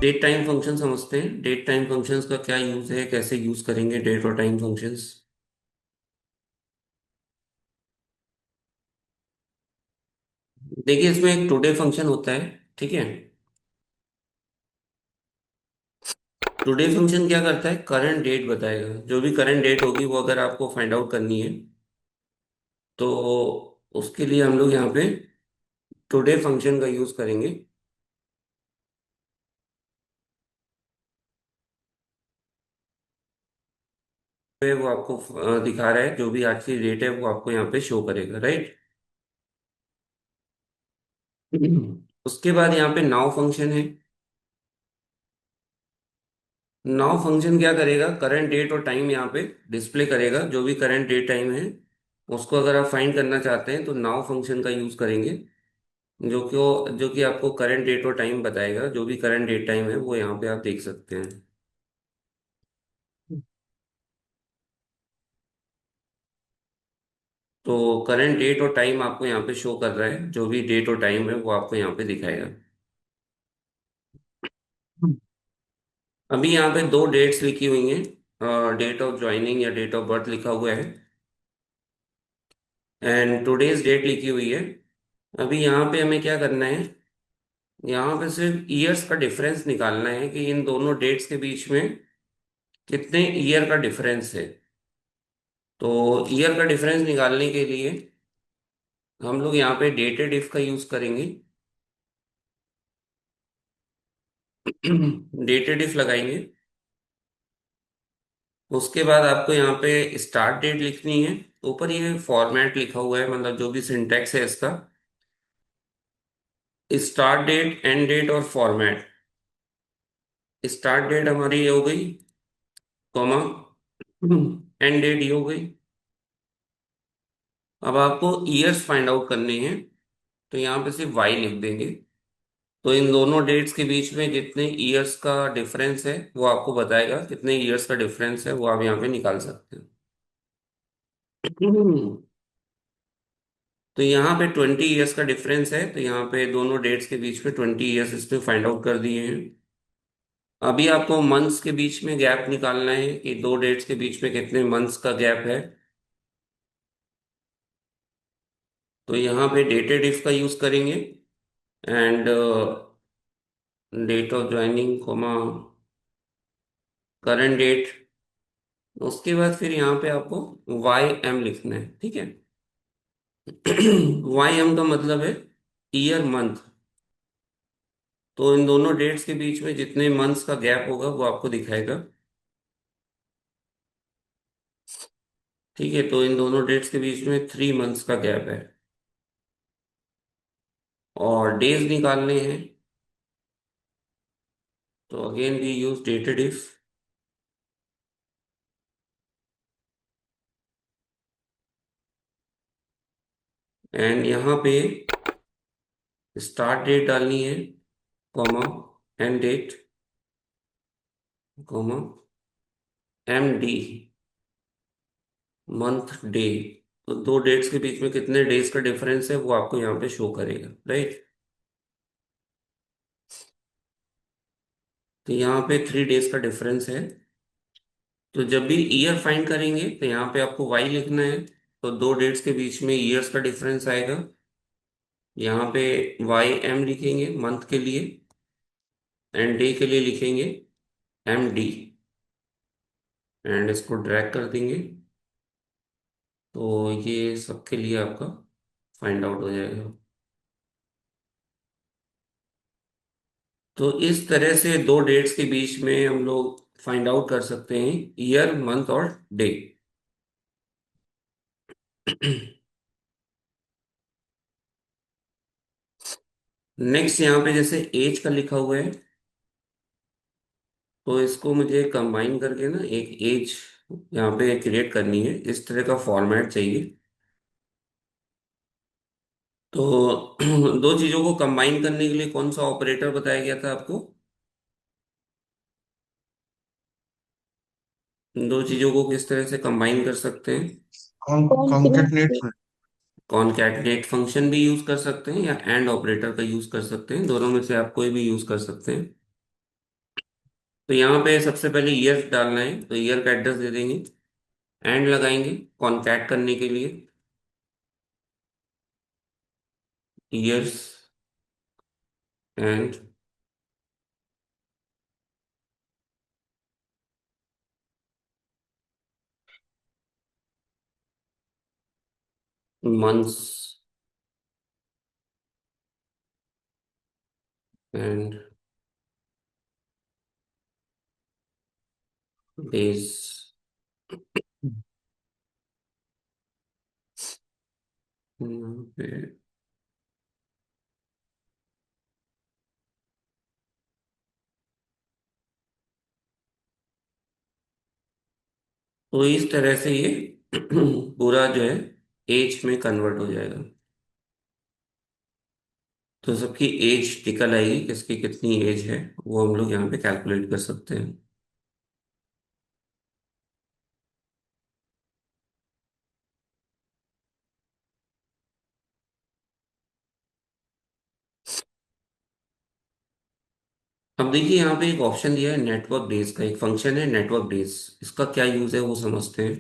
Date time function समझते हैं। Date time functions का क्या यूज है, कैसे यूज करेंगे डेट और टाइम फंक्शंस। देखिए, इसमें एक टुडे फंक्शन होता है। ठीक है। टुडे फंक्शन क्या करता है, करंट डेट बताएगा। जो भी करंट डेट होगी वो अगर आपको फाइंड आउट करनी है तो उसके लिए हम लोग यहाँ पे टुडे फंक्शन का यूज करेंगे। पे वो आपको दिखा रहा है, जो भी आज की डेट है वो आपको यहाँ पे शो करेगा, राइट। उसके बाद यहाँ पे नाउ फंक्शन है। नाउ फंक्शन क्या करेगा, करंट डेट और टाइम यहाँ पे डिस्प्ले करेगा। जो भी करंट डेट टाइम है उसको अगर आप फाइंड करना चाहते हैं तो नाउ फंक्शन का यूज करेंगे, जो कि आपको करंट डेट और टाइम बताएगा। जो भी करंट डेट टाइम है वो यहाँ पे आप देख सकते हैं। तो करंट डेट और टाइम आपको यहाँ पे शो कर रहा है। जो भी डेट और टाइम है वो आपको यहाँ पे दिखाएगा। अभी यहाँ पे दो डेट्स लिखी हुई हैं, डेट ऑफ ज्वाइनिंग या डेट ऑफ बर्थ लिखा हुआ है एंड टुडेज डेट लिखी हुई है। अभी यहाँ पे हमें क्या करना है, यहाँ पे सिर्फ ईयर्स का डिफरेंस निकालना है कि इन दोनों डेट्स के बीच में कितने ईयर का डिफरेंस है। तो ईयर का डिफरेंस निकालने के लिए हम लोग यहाँ पे डेटेड इफ का यूज करेंगे। डेटेड इफ लगाएंगे। उसके बाद आपको यहाँ पे स्टार्ट डेट लिखनी है। ऊपर ये फॉर्मेट लिखा हुआ है, मतलब जो भी सिंटेक्स है इसका, स्टार्ट डेट, एंड डेट और फॉर्मेट। स्टार्ट डेट हमारी ये हो गई, कॉमा, एंड डेट ये हो गई। अब आपको ईयर्स फाइंड आउट करने हैं तो यहाँ पे सिर्फ वाई लिख देंगे। तो इन दोनों डेट्स के बीच में जितने ईयर्स का डिफरेंस है वो आपको बताएगा। कितने ईयर्स का डिफरेंस है वो आप यहाँ पे निकाल सकते हैं। तो यहाँ पे 20 ईयर्स का डिफरेंस है, तो यहाँ पे दोनों डेट्स के बीच में 20 ईयर्स इसने फाइंड आउट कर दिए हैं। अभी आपको मंथ्स के बीच में गैप निकालना है कि दो डेट्स के बीच में कितने मंथ्स का गैप है। तो यहाँ पे डेटेड इफ का यूज करेंगे end date of joining comma current date. उसके बाद फिर यहाँ पे आपको वाई एम लिखना है, ठीक है। वाई एम का मतलब है ईयर मंथ। तो इन दोनों डेट्स के बीच में जितने मंथ्स का गैप होगा वो आपको दिखाएगा। ठीक है, तो इन दोनों डेट्स के बीच में 3 मंथ्स का गैप है और डेज निकालने हैं। तो again we use dated if and यहाँ पे स्टार्ट डेट डालनी है, comma, end date, comma, M D, month day. तो दो डेट्स के बीच में कितने डेज का डिफरेंस है वो आपको यहाँ पे शो करेगा, राइट। तो यहाँ पे 3 डेज का डिफरेंस है। तो जब भी ईयर फाइंड करेंगे तो यहाँ पे आपको वाई लिखना है। तो दो डेट्स के बीच में ईयर्स का डिफरेंस आएगा। यहाँ पे वाई एम लिखेंगे मंथ के लिए एंड डे के लिए लिखेंगे एम डी एंड इसको ड्रैग कर देंगे। तो ये सबके लिए आपका फाइंड आउट हो जाएगा। तो इस तरह से दो डेट्स के बीच में हम लोग फाइंड आउट कर सकते हैं ईयर, मंथ और डे। नेक्स्ट यहाँ पे जैसे एज का लिखा हुआ है, तो इसको मुझे कंबाइन करके ना एक एज यहाँ पे क्रिएट करनी है। इस तरह का फॉर्मेट चाहिए। तो दो चीजों को कंबाइन करने के लिए कौन सा ऑपरेटर बताया गया था आपको। दो चीजों को किस तरह से कंबाइन कर सकते हैं। कॉन्केटनेट। कॉनकैटिनेट फंक्शन भी यूज कर सकते हैं या एंड ऑपरेटर का यूज कर सकते हैं। दोनों में से आप कोई भी यूज कर सकते हैं। तो यहाँ पे सबसे पहले ईयर डालना है, तो ईयर का एड्रेस दे देंगे, एंड लगाएंगे कॉन्कैट करने के लिए, years and months and days. यहाँ पे तो इस तरह से ये पूरा जो है एज में कन्वर्ट हो जाएगा। तो सबकी एज निकल आएगी, किसकी कितनी एज है वो हम लोग यहाँ पे कैलकुलेट कर सकते हैं। अब देखिए यहाँ पे एक ऑप्शन दिया है नेटवर्क डेज का, एक फंक्शन है नेटवर्क डेज। इसका क्या यूज है वो समझते हैं।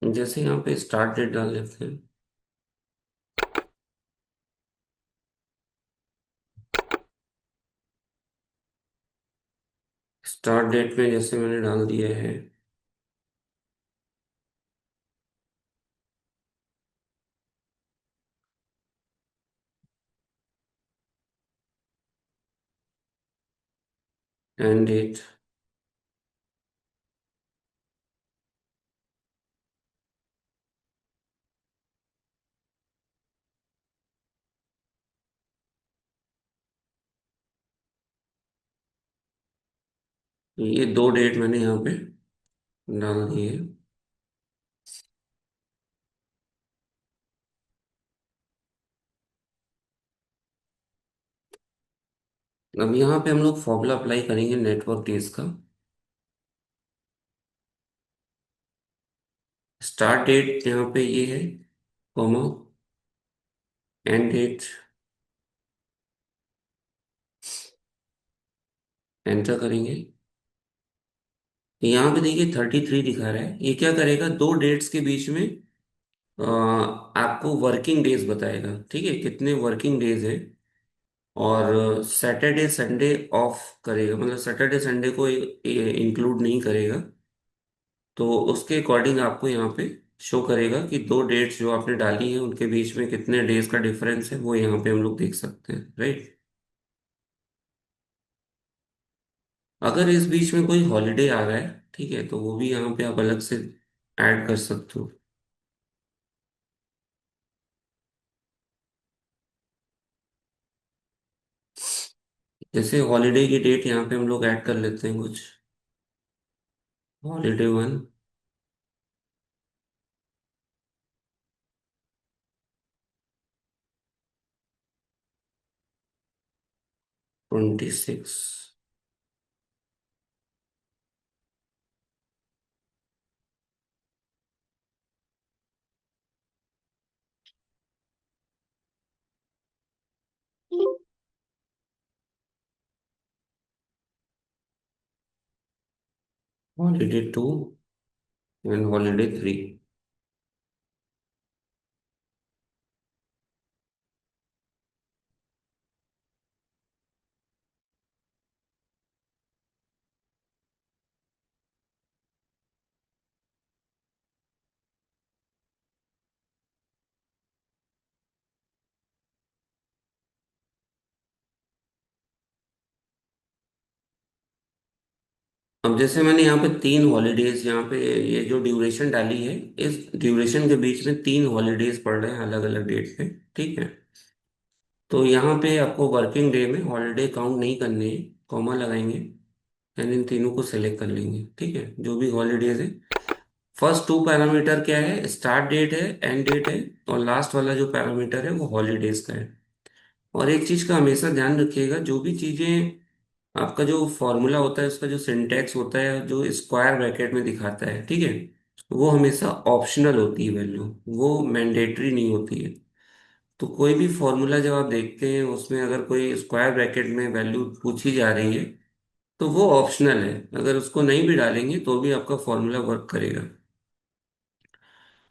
जैसे यहाँ पे स्टार्ट डेट डाल लेते हैं। स्टार्ट डेट में जैसे मैंने डाल दिया है एंड डेट, ये दो डेट मैंने यहाँ पे डाल दिए। अब यहाँ पे हम लोग फॉर्मूला अप्लाई करेंगे नेटवर्क डेज का। स्टार्ट डेट यहाँ पे ये है, कॉमा, एंड डेट, एंटर करेंगे। यहाँ पे देखिए 33 दिखा रहा है। ये क्या करेगा, दो डेट्स के बीच में आपको वर्किंग डेज बताएगा, ठीक है, कितने वर्किंग डेज है। और सैटरडे संडे ऑफ करेगा, मतलब सैटरडे संडे को इंक्लूड नहीं करेगा। तो उसके अकॉर्डिंग आपको यहाँ पे शो करेगा कि दो डेट्स जो आपने डाली हैं उनके बीच में कितने डेज का डिफरेंस है, वो यहाँ पे हम लोग देख सकते हैं, राइट। अगर इस बीच में कोई हॉलीडे आ रहा है, ठीक है, तो वो भी यहाँ पे आप अलग से ऐड कर सकते हो। जैसे हॉलीडे की डेट यहाँ पे हम लोग ऐड कर लेते हैं कुछ। Holiday one, 26, holiday two and holiday three. अब जैसे मैंने यहाँ पे तीन हॉलीडेज, यहाँ पे ये जो ड्यूरेशन डाली है, इस ड्यूरेशन के बीच में तीन हॉलीडेज पड़ रहे हैं अलग अलग डेट पे, ठीक है। तो यहाँ पे आपको वर्किंग डे में हॉलीडे काउंट नहीं करने हैं, कॉमा लगाएंगे एंड इन तीनों को सिलेक्ट कर लेंगे, ठीक है, जो भी हॉलीडेज है। फर्स्ट टू पैरामीटर क्या है, स्टार्ट डेट है, एंड डेट है। और लास्ट वाला जो पैरामीटर है वो हॉलीडेज का है। और एक चीज का हमेशा ध्यान रखिएगा, जो भी चीजें आपका जो फॉर्मूला होता है उसका जो सिंटैक्स होता है, जो स्क्वायर ब्रैकेट में दिखाता है, ठीक है, वो हमेशा ऑप्शनल होती है वैल्यू, वो मैंडेटरी नहीं होती है। तो कोई भी फॉर्मूला जब आप देखते हैं उसमें अगर कोई स्क्वायर ब्रैकेट में वैल्यू पूछी जा रही है तो वो ऑप्शनल है। अगर उसको नहीं भी डालेंगे तो भी आपका फॉर्मूला वर्क करेगा।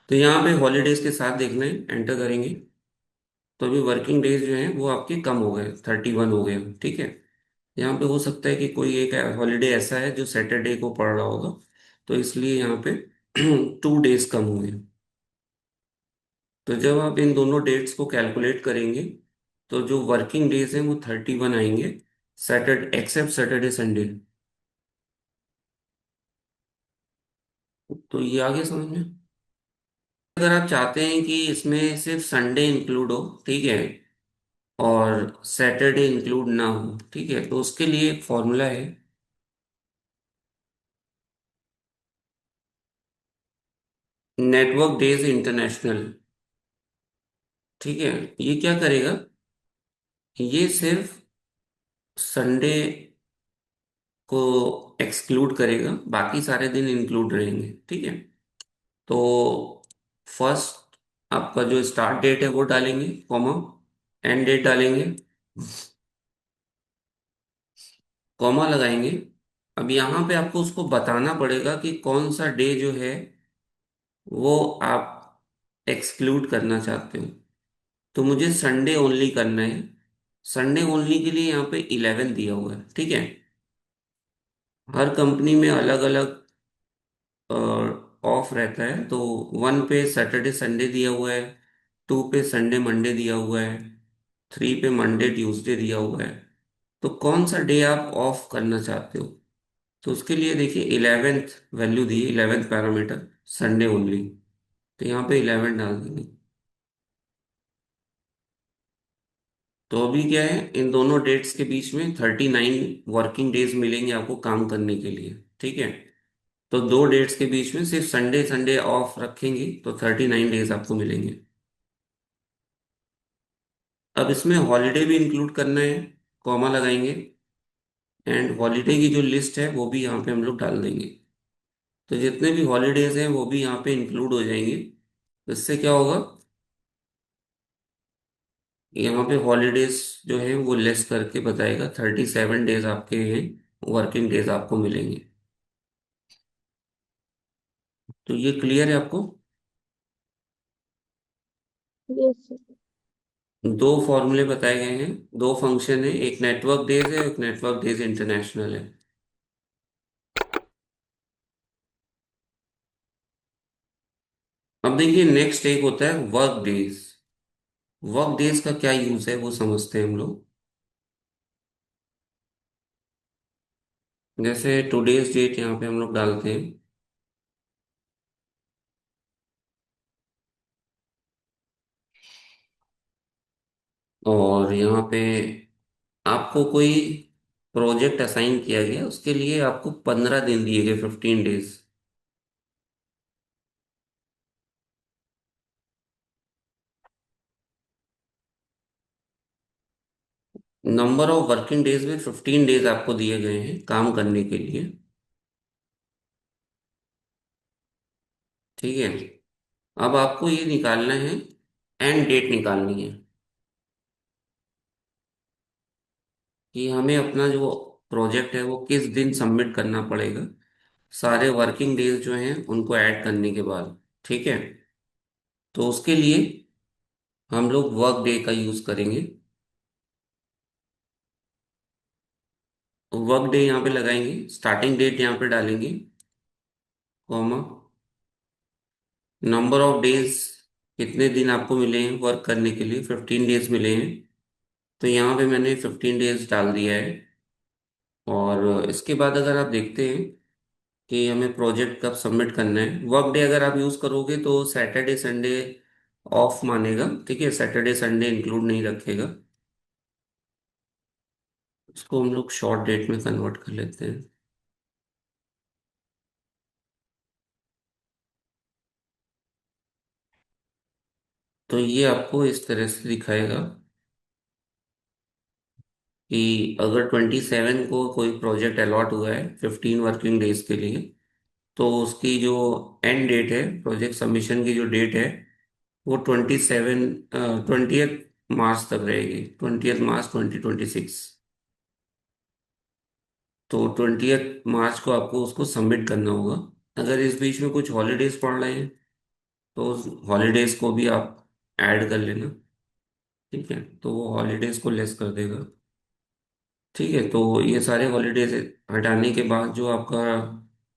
तो यहाँ पे हॉलीडेज के साथ देखना है, एंटर करेंगे तो अभी वर्किंग डेज जो हैं वो आपके कम हो गए, 31 हो गए, ठीक है। यहाँ पे हो सकता है कि कोई एक हॉलीडे ऐसा है जो सैटरडे को पड़ रहा होगा, तो इसलिए यहाँ पे 2 डेज कम हुए। तो जब आप इन दोनों डेट्स को कैलकुलेट करेंगे तो जो वर्किंग डेज हैं वो 31 आएंगे, सैटरडे एक्सेप्ट सैटरडे संडे। तो ये आगे समझ में। अगर आप चाहते हैं कि इसमें सिर्फ संडे इंक्लूड हो, ठीक है, और सैटरडे इंक्लूड ना हो, ठीक है, तो उसके लिए एक फॉर्मूला है, नेटवर्क डेज इंटरनेशनल। ठीक है। ये क्या करेगा, ये सिर्फ संडे को एक्सक्लूड करेगा, बाकी सारे दिन इंक्लूड रहेंगे, ठीक है। तो फर्स्ट आपका जो स्टार्ट डेट है वो डालेंगे, कॉमा, एंड डेट डालेंगे, कॉमा लगाएंगे। अब यहाँ पे आपको उसको बताना पड़ेगा कि कौन सा डे जो है वो आप एक्सक्लूड करना चाहते हो। तो मुझे संडे ओनली करना है। संडे ओनली के लिए यहाँ पे 11 दिया हुआ है, ठीक है। हर कंपनी में अलग अलग ऑफ रहता है, तो 1 पे सैटरडे संडे दिया हुआ है, 2 पे संडे मंडे दिया हुआ है, 3 पे मंडे ट्यूसडे दिया हुआ है। तो कौन सा डे आप ऑफ करना चाहते हो। तो उसके लिए देखिए 11th वैल्यू दी, 11th पैरामीटर, संडे ओनली। तो यहाँ पे 11 डाल देंगे। तो अभी क्या है, इन दोनों डेट्स के बीच में 39 वर्किंग डेज मिलेंगे आपको काम करने के लिए, ठीक है। तो दो डेट्स के बीच में सिर्फ संडे संडे ऑफ रखेंगे तो 39 डेज आपको मिलेंगे। अब इसमें हॉलीडे भी इंक्लूड करना है, कॉमा लगाएंगे, एंड हॉलीडे की जो लिस्ट है वो भी यहाँ पे हम लोग डाल देंगे। तो जितने भी हॉलीडेज हैं वो भी यहाँ पे इंक्लूड हो जाएंगे। तो इससे क्या होगा, यहाँ पे हॉलीडेज जो है वो लेस करके बताएगा, 37 डेज आपके हैं, वर्किंग डेज आपको मिलेंगे। तो ये क्लियर है आपको। यस। दो फॉर्मूले बताए गए हैं, दो फंक्शन है, एक नेटवर्क डेज है, एक नेटवर्क डेज इंटरनेशनल है। अब देखिए नेक्स्ट एक होता है वर्क डेज। वर्क डेज का क्या यूज है वो समझते हैं हम लोग। जैसे टुडेज डेट यहाँ पे हम लोग डालते हैं, और यहाँ पे आपको कोई प्रोजेक्ट असाइन किया गया, उसके लिए आपको 15 दिन दिए गए, 15 days. Number of working days में 15 डेज आपको दिए गए हैं काम करने के लिए, ठीक है। अब आपको ये निकालना है, एंड डेट निकालनी है, कि हमें अपना जो प्रोजेक्ट है वो किस दिन सबमिट करना पड़ेगा, सारे वर्किंग डेज जो हैं उनको ऐड करने के बाद, ठीक है। तो उसके लिए हम लोग वर्क डे का यूज करेंगे। वर्क डे यहाँ पे लगाएंगे, स्टार्टिंग डेट यहाँ पे डालेंगे, कॉमा, नंबर ऑफ डेज, कितने दिन आपको मिले हैं वर्क करने के लिए, 15 डेज मिले हैं। तो यहाँ पे मैंने 15 डेज डाल दिया है। और इसके बाद अगर आप देखते हैं कि हमें प्रोजेक्ट कब सबमिट करना है, वर्क डे अगर आप यूज़ करोगे तो सैटरडे संडे ऑफ मानेगा, ठीक है, सैटरडे संडे इंक्लूड नहीं रखेगा। इसको हम लोग शॉर्ट डेट में कन्वर्ट कर लेते हैं। तो ये आपको इस तरह से दिखाएगा कि अगर 27 को कोई प्रोजेक्ट अलॉट हुआ है 15 वर्किंग डेज के लिए, तो उसकी जो एंड डेट है, प्रोजेक्ट सबमिशन की जो डेट है वो 20th तक रहेगी, 20th मार्च 2026। तो 20th मार्च को आपको उसको सबमिट करना होगा। अगर इस बीच में कुछ हॉलीडेज पड़ रहे हैं तो उस हॉलीडेज को भी आप ऐड कर लेना। ठीक है, तो वो हॉलीडेज को लेस कर देगा। ठीक है, तो ये सारे हॉलीडेज हटाने के बाद जो आपका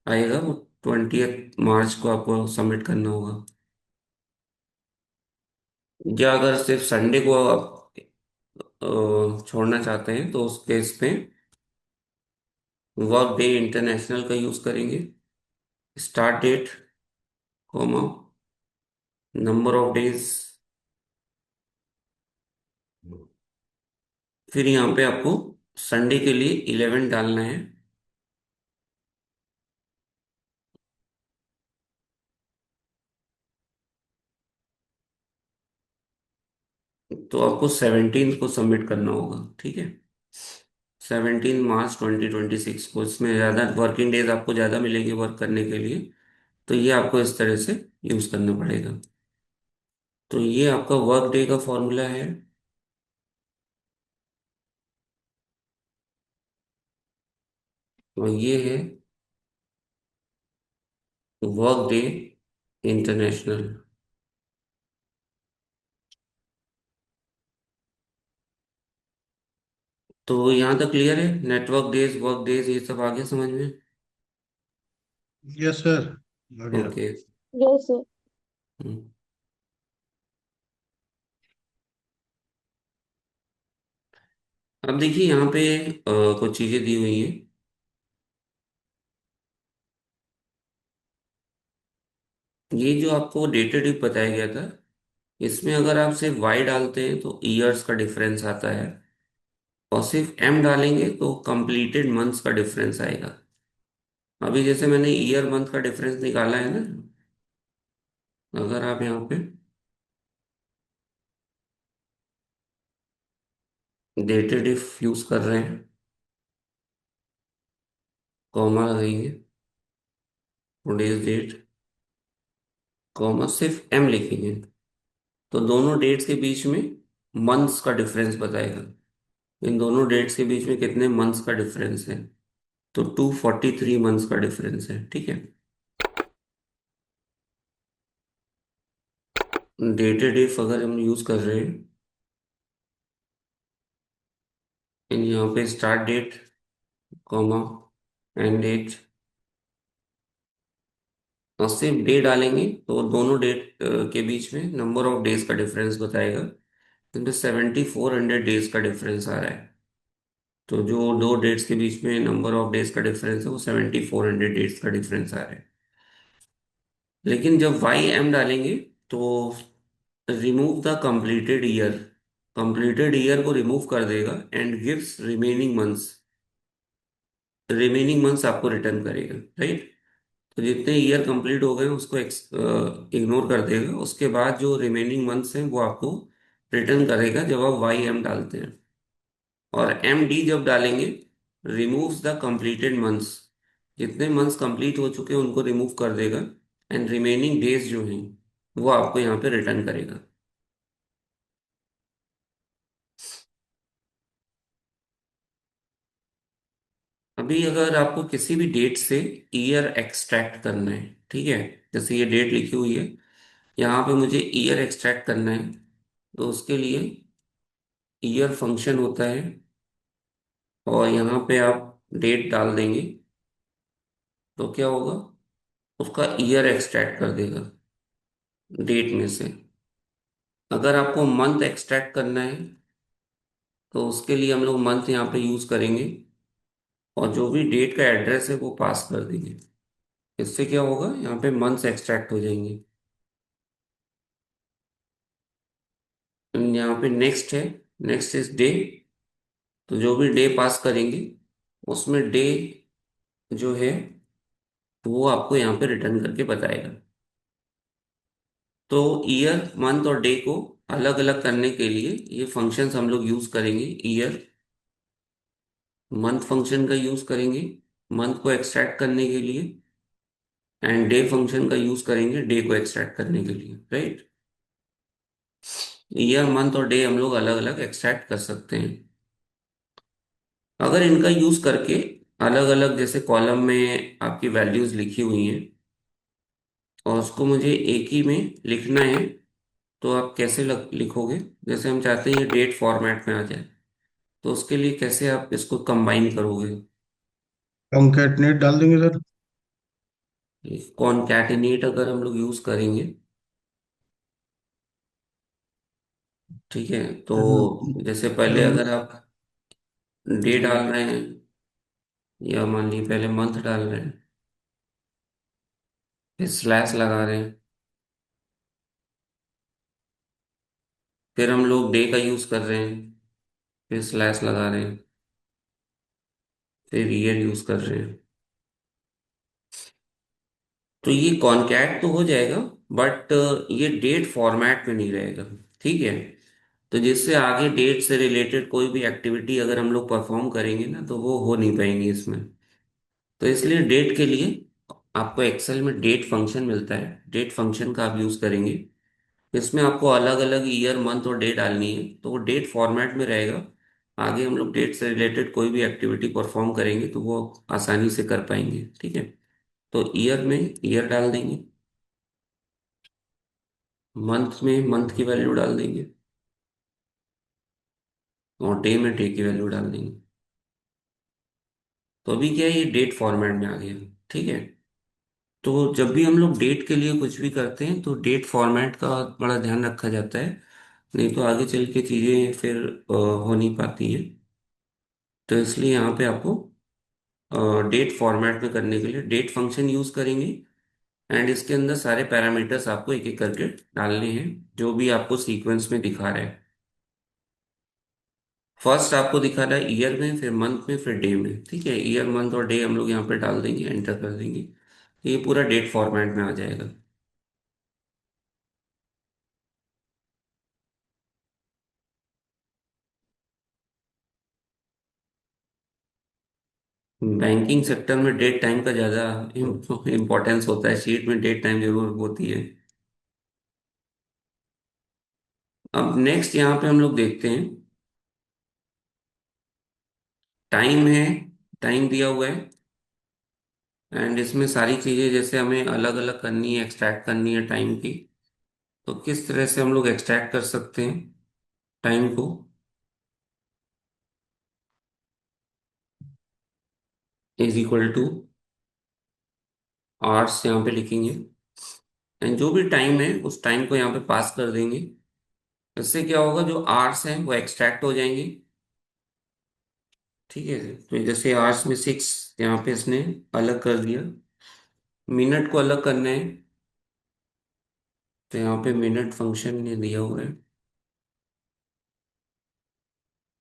आएगा वो 20th मार्च को आपको सबमिट करना होगा। या अगर सिर्फ संडे को आप छोड़ना चाहते हैं तो उस केस पे वर्क डे इंटरनेशनल का यूज करेंगे, start date, comma, number of days, फिर यहाँ पे आपको संडे के लिए 11 डालना है। तो आपको 17 को सबमिट करना होगा। ठीक है, 17 मार्च 2026 को। इसमें ज़्यादा वर्किंग डेज आपको ज़्यादा मिलेंगे वर्क करने के लिए, तो ये आपको इस तरह से यूज करना पड़ेगा। तो ये आपका वर्क डे का फॉर्मूला है, और ये है वर्क डे इंटरनेशनल। तो यहाँ तक क्लियर है, नेटवर्क डेज, वर्क डेज, ये सब आगे समझ में? Yes sir. बढ़िया। ओके। Yes sir. हम्म। अब देखिए यहाँ पे कुछ चीजें दी हुई हैं। ये जो आपको डेटेटिव बताया गया था, इसमें अगर आप सिर्फ वाई डालते हैं तो ईयर्स का डिफरेंस आता है, और सिर्फ एम डालेंगे तो कंप्लीटेड मंथ्स का डिफरेंस आएगा। अभी जैसे मैंने ईयर मंथ का डिफरेंस निकाला है ना, अगर आप यहाँ पे डेटेटिव यूज कर रहे हैं, कॉमा लगाएंगे, टुडेज डेट, कॉमा, सिर्फ एम लिखेंगे, तो दोनों डेट्स के बीच में मंथ्स का डिफरेंस बताएगा। इन दोनों डेट्स के बीच में कितने मंथ्स का डिफरेंस है, तो 243 मंथ्स का डिफरेंस है। ठीक है, डेटेड इफ अगर हम यूज कर रहे हैं, इन यहाँ पे start date, comma, end date, और सिर्फ डे डालेंगे तो दोनों डेट के बीच में नंबर ऑफ डेज का डिफरेंस बताएगा। तो 7400 डेज का डिफरेंस आ रहा है। तो जो दो डेट्स के बीच में नंबर ऑफ डेज का डिफरेंस है वो 7400 डेज का डिफरेंस आ रहा है। लेकिन जब वाई एम डालेंगे तो रिमूव द कंप्लीटेड ईयर को रिमूव कर देगा एंड गिव्स रिमेनिंग मंथ्स आपको रिटर्न करेगा। राइट, तो जितने ईयर कंप्लीट हो गए उसको इग्नोर कर देगा, उसके बाद जो रिमेनिंग मंथ्स हैं वो आपको रिटर्न करेगा जब आप वाई एम डालते हैं। और एम डी जब डालेंगे, रिमूव्स द कंप्लीटेड मंथ्स, जितने मंथ्स कंप्लीट हो चुके हैं उनको रिमूव कर देगा, एंड रिमेनिंग डेज जो हैं वो आपको यहाँ पे रिटर्न करेगा। अभी अगर आपको किसी भी डेट से ईयर एक्सट्रैक्ट करना है, ठीक है, जैसे ये डेट लिखी हुई है, यहाँ पे मुझे ईयर एक्सट्रैक्ट करना है, तो उसके लिए ईयर फंक्शन होता है, और यहाँ पे आप डेट डाल देंगे तो क्या होगा, उसका ईयर एक्सट्रैक्ट कर देगा डेट में से। अगर आपको मंथ एक्सट्रैक्ट करना है तो उसके लिए हम लोग मंथ यहाँ पे यूज करेंगे, और जो भी डेट का एड्रेस है वो पास कर देंगे। इससे क्या होगा, यहाँ पे मंथ्स एक्सट्रैक्ट हो जाएंगे। यहाँ पे नेक्स्ट है, नेक्स्ट इज डे, तो जो भी डे पास करेंगे उसमें डे जो है वो आपको यहाँ पे रिटर्न करके बताएगा। तो ईयर, मंथ और डे को अलग अलग करने के लिए ये फंक्शंस हम लोग यूज करेंगे। ईयर मंथ फंक्शन का यूज करेंगे मंथ को एक्सट्रैक्ट करने के लिए, एंड डे फंक्शन का यूज करेंगे डे को एक्सट्रैक्ट करने के लिए। राइट, ईयर मंथ और डे हम लोग अलग अलग एक्सट्रैक्ट कर सकते हैं। अगर इनका यूज करके अलग अलग जैसे कॉलम में आपकी वैल्यूज लिखी हुई हैं और उसको मुझे एक ही में लिखना है, तो आप कैसे लिखोगे? जैसे हम चाहते हैं ये डेट फॉर्मेट में आ जाए, तो उसके लिए कैसे आप इसको कंबाइन करोगे? कॉन्कैटनेट डाल देंगे सर। कॉनकैटिनेट अगर हम लोग यूज करेंगे, ठीक है, तो जैसे पहले डबल। अगर आप डे डाल रहे हैं, या मान लीजिए पहले मंथ डाल रहे हैं, फिर स्लैश लगा रहे हैं, फिर हम लोग डे का यूज कर रहे हैं, फिर स्लैश लगा रहे हैं, फिर ईयर यूज कर रहे हैं, तो ये कॉनकैट तो हो जाएगा, बट ये डेट फॉर्मेट में नहीं रहेगा। ठीक है, तो जिससे आगे डेट से रिलेटेड कोई भी एक्टिविटी अगर हम लोग परफॉर्म करेंगे ना, तो वो हो नहीं पाएंगी इसमें। तो इसलिए डेट के लिए आपको एक्सेल में डेट फंक्शन मिलता है, डेट फंक्शन का आप यूज करेंगे। इसमें आपको अलग अलग ईयर मंथ और डे डालनी है, तो वो डेट फॉर्मेट में रहेगा। आगे हम लोग डेट से रिलेटेड कोई भी एक्टिविटी परफॉर्म करेंगे तो वो आसानी से कर पाएंगे। ठीक है, तो ईयर में ईयर डाल देंगे, मंथ में मंथ की वैल्यू डाल देंगे, और डे में डे की वैल्यू डाल देंगे। तो अभी क्या है, ये डेट फॉर्मेट में आ गया। ठीक है, तो जब भी हम लोग डेट के लिए कुछ भी करते हैं तो डेट फॉर्मेट का बड़ा ध्यान रखा जाता है, नहीं तो आगे चल के चीज़ें फिर हो नहीं पाती हैं। तो इसलिए यहाँ पे आपको डेट फॉर्मेट में करने के लिए डेट फंक्शन यूज करेंगे, एंड इसके अंदर सारे पैरामीटर्स आपको एक एक करके डालने हैं, जो भी आपको सीक्वेंस में दिखा रहा है। फर्स्ट आपको दिखा रहा है ईयर में, फिर मंथ में, फिर डे में। ठीक है, ईयर मंथ और डे हम लोग यहाँ पे डाल देंगे, एंटर कर देंगे, तो ये पूरा डेट फॉर्मेट में आ जाएगा। बैंकिंग सेक्टर में डेट टाइम का ज़्यादा इम्पोर्टेंस होता है, शीट में डेट टाइम जरूर होती है। अब नेक्स्ट यहाँ पे हम लोग देखते हैं, टाइम है, टाइम दिया हुआ है, एंड इसमें सारी चीज़ें जैसे हमें अलग अलग करनी है, एक्सट्रैक्ट करनी है टाइम की, तो किस तरह से हम लोग एक्सट्रैक्ट कर सकते हैं टाइम को? इज इक्वल टू आवर्स यहाँ पे लिखेंगे, एंड जो भी टाइम है उस टाइम को यहाँ पे पास कर देंगे। इससे क्या होगा, जो आवर्स हैं वो एक्सट्रैक्ट हो जाएंगे। ठीक है, तो जैसे आवर्स में 6 यहाँ पे इसने अलग कर दिया, मिनट को अलग करना है, तो यहाँ पे मिनट फंक्शन ने दिया हुआ है,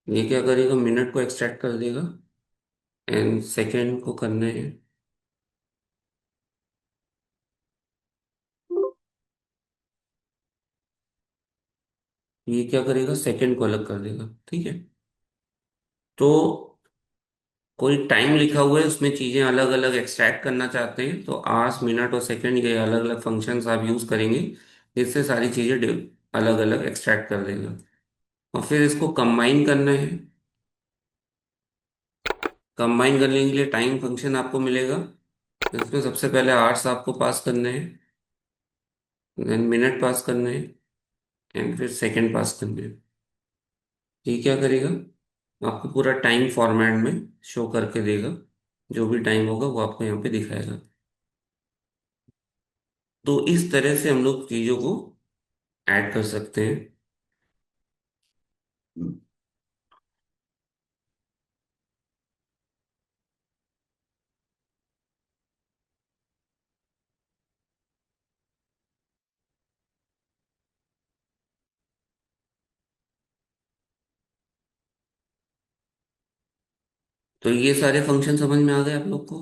ये क्या करेगा, मिनट को एक्सट्रैक्ट कर देगा, एंड सेकेंड को करना है, ये क्या करेगा, सेकेंड को अलग कर देगा। ठीक है, तो कोई टाइम लिखा हुआ है उसमें चीजें अलग अलग एक्सट्रैक्ट करना चाहते हैं, तो आवर्स मिनट और सेकंड ये अलग अलग फंक्शंस आप यूज करेंगे, जिससे सारी चीजें अलग अलग एक्सट्रैक्ट कर देगा। और फिर इसको कंबाइन करना है, कंबाइन करने के लिए टाइम फंक्शन आपको मिलेगा, इसमें सबसे पहले आवर्स आपको पास करने हैं, देन मिनट पास करने हैं, एंड फिर सेकंड पास करने हैं। ये क्या करेगा, आपको पूरा टाइम फॉर्मेट में शो करके देगा, जो भी टाइम होगा वो आपको यहाँ पे दिखाएगा। तो इस तरह से हम लोग चीजों को ऐड कर सकते हैं। तो ये सारे फंक्शन समझ में आ गए आप लोग को?